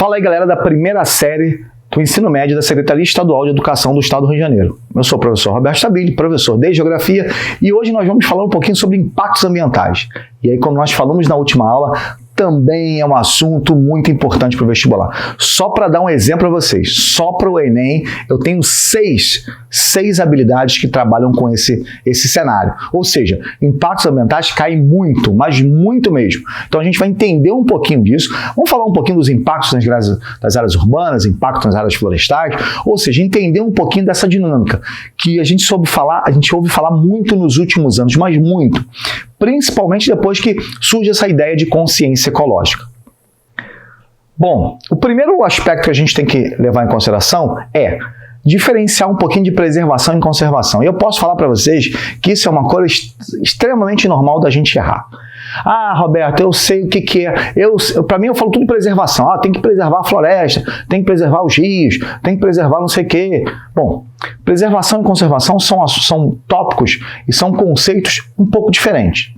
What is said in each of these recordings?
Fala aí, galera da primeira série do ensino médio da Secretaria Estadual de Educação do Estado do Rio de Janeiro. Eu sou o professor Roberto Stabile, professor de Geografia, e hoje nós vamos falar um pouquinho sobre impactos ambientais. E aí, como nós falamos na última aula, também é um assunto muito importante para o vestibular. Só para dar um exemplo para vocês, só para o Enem, eu tenho seis habilidades que trabalham com esse cenário. Ou seja, impactos ambientais caem muito, mas muito mesmo. Então a gente vai entender um pouquinho disso. Vamos falar um pouquinho dos impactos das áreas urbanas, impactos nas áreas florestais, ou seja, entender um pouquinho dessa dinâmica que a gente ouve falar muito nos últimos anos, mas muito. Principalmente depois que surge essa ideia de consciência ecológica. Bom, o primeiro aspecto que a gente tem que levar em consideração é diferenciar um pouquinho de preservação e conservação. E eu posso falar para vocês que isso é uma coisa extremamente normal da gente errar. Ah, Roberto, eu sei o que é. Para mim, eu falo tudo preservação. Ah, tem que preservar a floresta, tem que preservar os rios, tem que preservar não sei o quê. Bom, preservação e conservação são tópicos e são conceitos um pouco diferentes.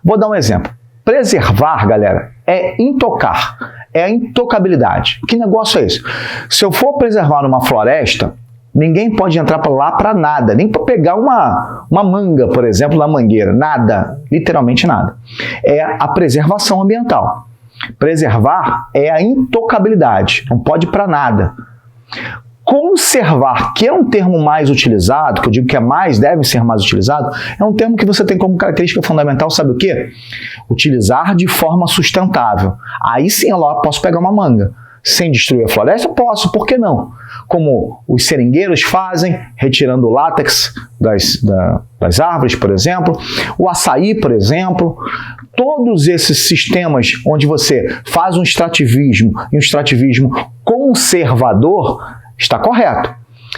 Vou dar um exemplo. Preservar, galera, é intocar, é a intocabilidade. Que negócio é esse? Se eu for preservar uma floresta, ninguém pode entrar lá para nada, nem para pegar uma manga, por exemplo, na mangueira. Nada, literalmente nada. É a preservação ambiental. Preservar é a intocabilidade, não pode ir para nada. Conservar, que é um termo mais utilizado, que eu digo que deve ser mais utilizado, é um termo que você tem como característica fundamental, sabe o quê? Utilizar de forma sustentável. Aí sim eu posso pegar uma manga. Sem destruir a floresta? Posso, por que não? Como os seringueiros fazem, retirando o látex das árvores, por exemplo, o açaí, por exemplo. Todos esses sistemas onde você faz um extrativismo e um extrativismo conservador, está correto.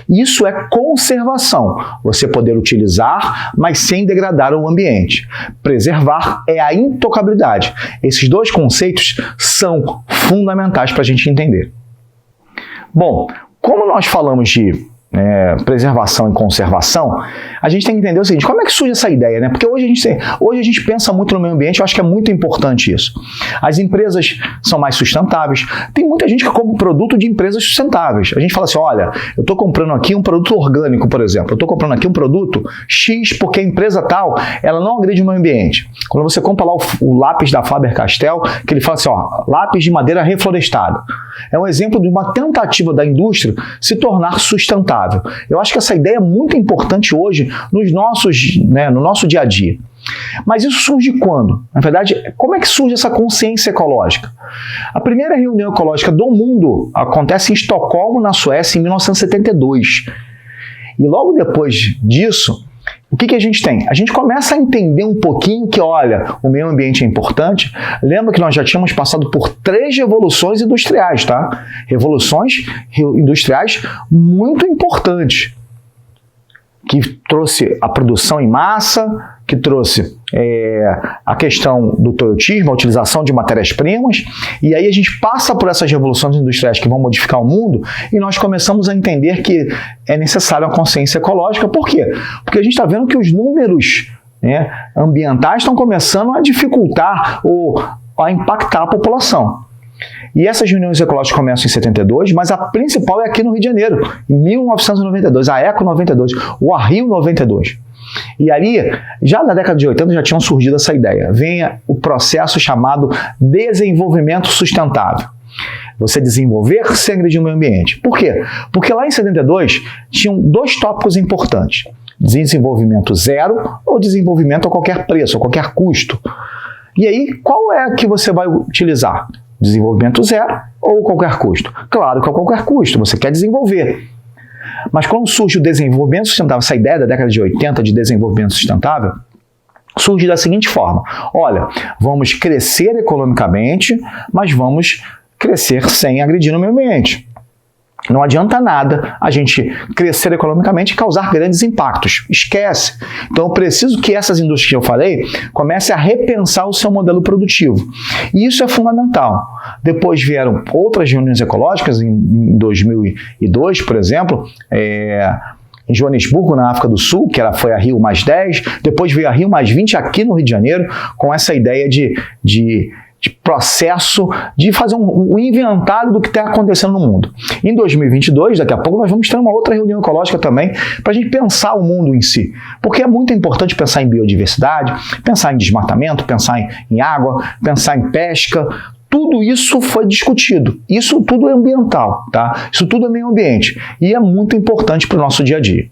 Isso é conservação, você poder utilizar, mas sem degradar o ambiente. Preservar é a intocabilidade. Esses dois conceitos são fundamentais para a gente entender. Bom, como nós falamos de preservação e conservação, a gente tem que entender o seguinte: como é que surge essa ideia, né? Porque hoje a gente pensa muito no meio ambiente, eu acho que é muito importante isso. As empresas são mais sustentáveis. Tem muita gente que compra produto de empresas sustentáveis. A gente fala assim: olha, eu estou comprando aqui um produto orgânico, por exemplo. Eu estou comprando aqui um produto X porque a empresa tal, ela não agride o meio ambiente. Quando você compra lá o lápis da Faber-Castell, que ele fala assim, ó, lápis de madeira reflorestada. É um exemplo de uma tentativa da indústria se tornar sustentável. Eu acho que essa ideia é muito importante hoje no nosso dia a dia. Mas isso surge quando? Na verdade, como é que surge essa consciência ecológica? A primeira reunião ecológica do mundo acontece em Estocolmo, na Suécia, em 1972. E logo depois disso, o que a gente tem? A gente começa a entender um pouquinho que, olha, o meio ambiente é importante. Lembra que nós já tínhamos passado por 3 revoluções industriais, tá? Revoluções industriais muito importantes, que trouxe a produção em massa, que trouxe a questão do toyotismo, a utilização de matérias-primas, e aí a gente passa por essas revoluções industriais que vão modificar o mundo e nós começamos a entender que é necessária uma consciência ecológica. Por quê? Porque a gente está vendo que os números ambientais estão começando a dificultar ou a impactar a população. E essas reuniões ecológicas começam em 72, mas a principal é aqui no Rio de Janeiro, em 1992, a ECO 92, o Rio 92. E ali, já na década de 80, já tinham surgido essa ideia. Vem o processo chamado desenvolvimento sustentável. Você desenvolver sem agredir o meio ambiente. Por quê? Porque lá em 72 tinham 2 tópicos importantes. Desenvolvimento zero ou desenvolvimento a qualquer preço, a qualquer custo. E aí, qual é que você vai utilizar? Desenvolvimento zero ou qualquer custo? Claro que é qualquer custo, você quer desenvolver. Mas quando surge o desenvolvimento sustentável, essa ideia da década de 80 de desenvolvimento sustentável, surge da seguinte forma: olha, vamos crescer economicamente, mas vamos crescer sem agredir o meio ambiente. Não adianta nada a gente crescer economicamente e causar grandes impactos. Esquece. Então eu preciso que essas indústrias que eu falei comecem a repensar o seu modelo produtivo. E isso é fundamental. Depois vieram outras reuniões ecológicas, em 2002, por exemplo, em Joanesburgo, na África do Sul, que foi a Rio+10, depois veio a Rio+20 aqui no Rio de Janeiro, com essa ideia de de processo de fazer um inventário do que está acontecendo no mundo. Em 2022, daqui a pouco, nós vamos ter uma outra reunião ecológica também para a gente pensar o mundo em si. Porque é muito importante pensar em biodiversidade, pensar em desmatamento, pensar em água, pensar em pesca. Tudo isso foi discutido. Isso tudo é ambiental, tá? Isso tudo é meio ambiente. E é muito importante para o nosso dia a dia.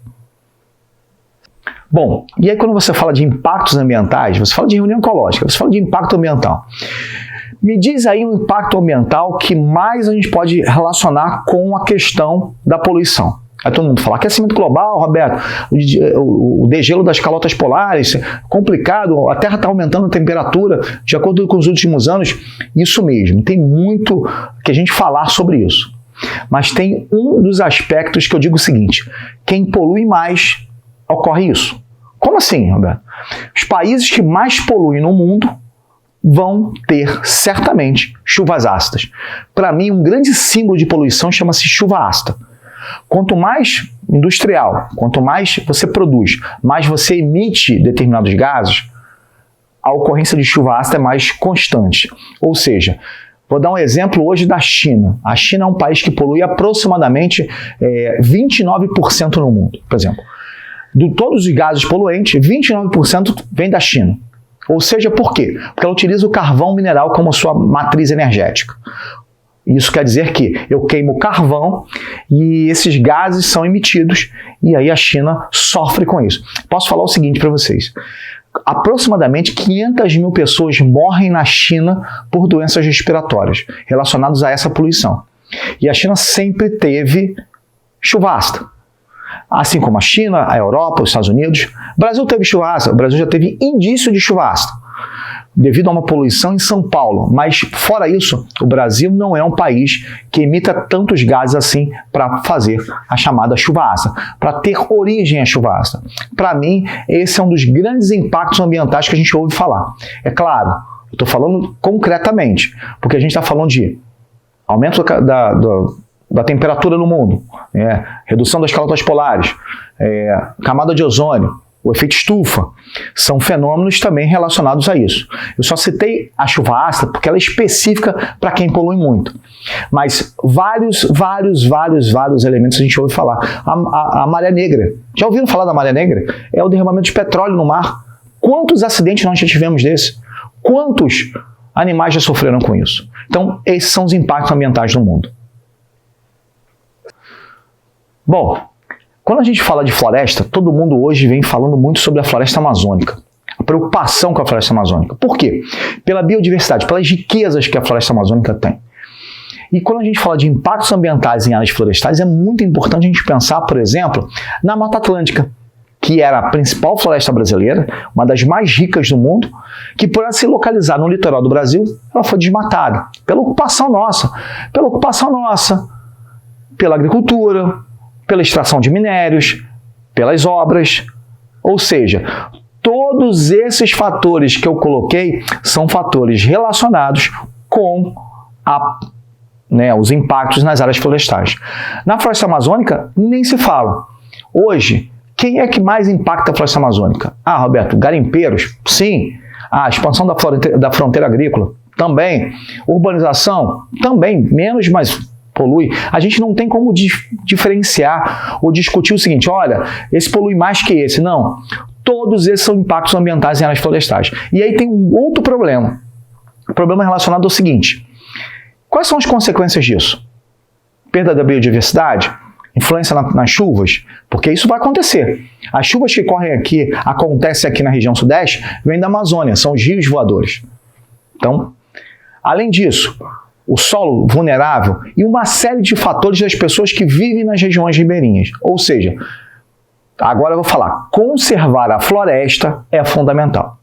Bom, e aí quando você fala de impactos ambientais, você fala de reunião ecológica, você fala de impacto ambiental. Me diz aí um impacto ambiental que mais a gente pode relacionar com a questão da poluição. Aí todo mundo fala, aquecimento global, Roberto, o degelo das calotas polares, complicado, a Terra está aumentando a temperatura, de acordo com os últimos anos. Isso mesmo, tem muito que a gente falar sobre isso. Mas tem um dos aspectos que eu digo o seguinte, quem polui mais, ocorre isso. Como assim, Roberto? Os países que mais poluem no mundo vão ter, certamente, chuvas ácidas. Para mim, um grande símbolo de poluição chama-se chuva ácida. Quanto mais industrial, quanto mais você produz, mais você emite determinados gases, a ocorrência de chuva ácida é mais constante. Ou seja, vou dar um exemplo hoje da China. A China é um país que polui aproximadamente 29% no mundo, por exemplo. De todos os gases poluentes, 29% vem da China. Ou seja, por quê? Porque ela utiliza o carvão mineral como sua matriz energética. Isso quer dizer que eu queimo carvão e esses gases são emitidos e aí a China sofre com isso. Posso falar o seguinte para vocês. Aproximadamente 500 mil pessoas morrem na China por doenças respiratórias relacionadas a essa poluição. E a China sempre teve chuva ácida. Assim como a China, a Europa, os Estados Unidos. O Brasil teve chuva ácida, o Brasil já teve indício de chuva ácida, devido a uma poluição em São Paulo. Mas, fora isso, o Brasil não é um país que emita tantos gases assim para fazer a chamada chuva ácida, para ter origem à chuva ácida. Para mim, esse é um dos grandes impactos ambientais que a gente ouve falar. É claro, eu estou falando concretamente, porque a gente está falando de aumento da temperatura no mundo, redução das calotas polares, camada de ozônio, o efeito estufa, são fenômenos também relacionados a isso. Eu só citei a chuva ácida porque ela é específica para quem polui muito. Mas vários elementos a gente ouve falar. A maré negra. Já ouviram falar da maré negra? É o derramamento de petróleo no mar. Quantos acidentes nós já tivemos desse? Quantos animais já sofreram com isso? Então, esses são os impactos ambientais no mundo. Bom, quando a gente fala de floresta, todo mundo hoje vem falando muito sobre a floresta amazônica. A preocupação com a floresta amazônica. Por quê? Pela biodiversidade, pelas riquezas que a floresta amazônica tem. E quando a gente fala de impactos ambientais em áreas florestais, é muito importante a gente pensar, por exemplo, na Mata Atlântica, que era a principal floresta brasileira, uma das mais ricas do mundo, que por ela se localizar no litoral do Brasil, ela foi desmatada. Pela ocupação nossa, pela agricultura, pela extração de minérios, pelas obras. Ou seja, todos esses fatores que eu coloquei são fatores relacionados com os impactos nas áreas florestais. Na floresta amazônica, nem se fala. Hoje, quem é que mais impacta a floresta amazônica? Ah, Roberto, garimpeiros? Sim. A expansão da fronteira agrícola? Também. Urbanização? Também. Menos, mas polui. A gente não tem como diferenciar ou discutir o seguinte, olha, esse polui mais que esse. Não. Todos esses são impactos ambientais em áreas florestais. E aí tem um outro problema. O problema é relacionado ao seguinte. Quais são as consequências disso? Perda da biodiversidade? Influência nas chuvas? Porque isso vai acontecer. As chuvas que acontecem aqui na região sudeste, vêm da Amazônia, são os rios voadores. Então, além disso, o solo vulnerável e uma série de fatores das pessoas que vivem nas regiões ribeirinhas. Ou seja, agora eu vou falar, conservar a floresta é fundamental.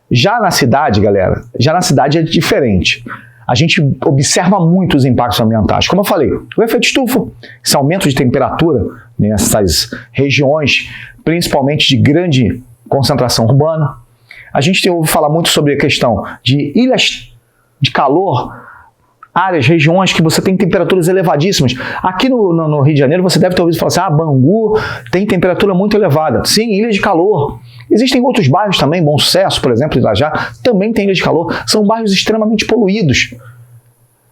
Já na cidade, galera, é diferente. A gente observa muito os impactos ambientais. Como eu falei, o efeito estufa, esse aumento de temperatura nessas regiões, principalmente de grande concentração urbana. A gente ouve falar muito sobre a questão de ilhas de calor áreas, regiões que você tem temperaturas elevadíssimas. Aqui no Rio de Janeiro você deve ter ouvido falar assim, Bangu tem temperatura muito elevada. Sim, ilha de calor. Existem outros bairros também, Bom Sucesso, por exemplo, Irajá, também tem ilha de calor. São bairros extremamente poluídos.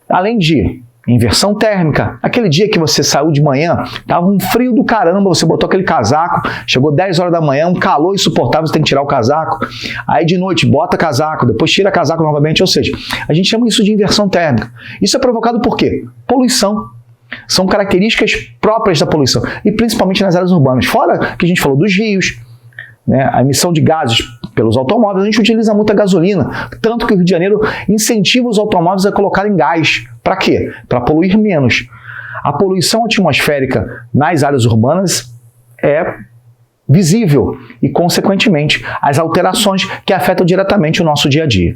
Além de inversão térmica, aquele dia que você saiu de manhã, estava um frio do caramba, você botou aquele casaco, chegou 10 horas da manhã, um calor insuportável, você tem que tirar o casaco, aí de noite bota casaco, depois tira casaco novamente, ou seja, a gente chama isso de inversão térmica. Isso é provocado por quê? Poluição. São características próprias da poluição, e principalmente nas áreas urbanas. Fora que a gente falou dos rios, né, a emissão de gases pelos automóveis, a gente utiliza muita gasolina, tanto que o Rio de Janeiro incentiva os automóveis a colocarem gás. Para quê? Para poluir menos. A poluição atmosférica nas áreas urbanas é visível e, consequentemente, as alterações que afetam diretamente o nosso dia a dia.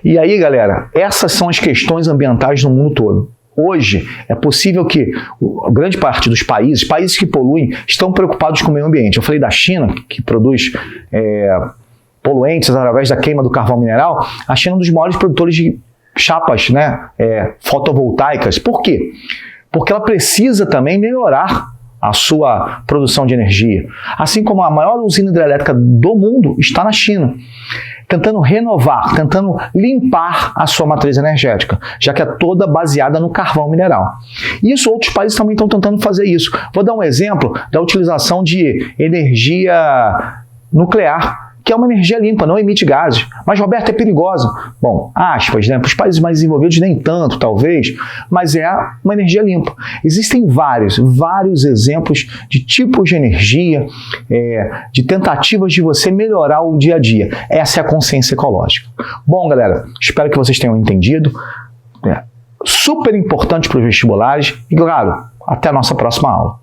E aí, galera, essas são as questões ambientais no mundo todo. Hoje, é possível que a grande parte dos países que poluem, estão preocupados com o meio ambiente. Eu falei da China, que produz poluentes através da queima do carvão mineral. A China é um dos maiores produtores de chapas, né, fotovoltaicas. Por quê? Porque ela precisa também melhorar a sua produção de energia. Assim como a maior usina hidrelétrica do mundo está na China, tentando renovar, tentando limpar a sua matriz energética, já que é toda baseada no carvão mineral. Isso, outros países também estão tentando fazer isso. Vou dar um exemplo da utilização de energia nuclear, que é uma energia limpa, não emite gases. Mas, Roberto, é perigosa. Bom, aspas, né? Para os países mais desenvolvidos nem tanto, talvez, mas é uma energia limpa. Existem vários exemplos de tipos de energia, de tentativas de você melhorar o dia a dia. Essa é a consciência ecológica. Bom, galera, espero que vocês tenham entendido. Super importante para os vestibulares e, claro, até a nossa próxima aula.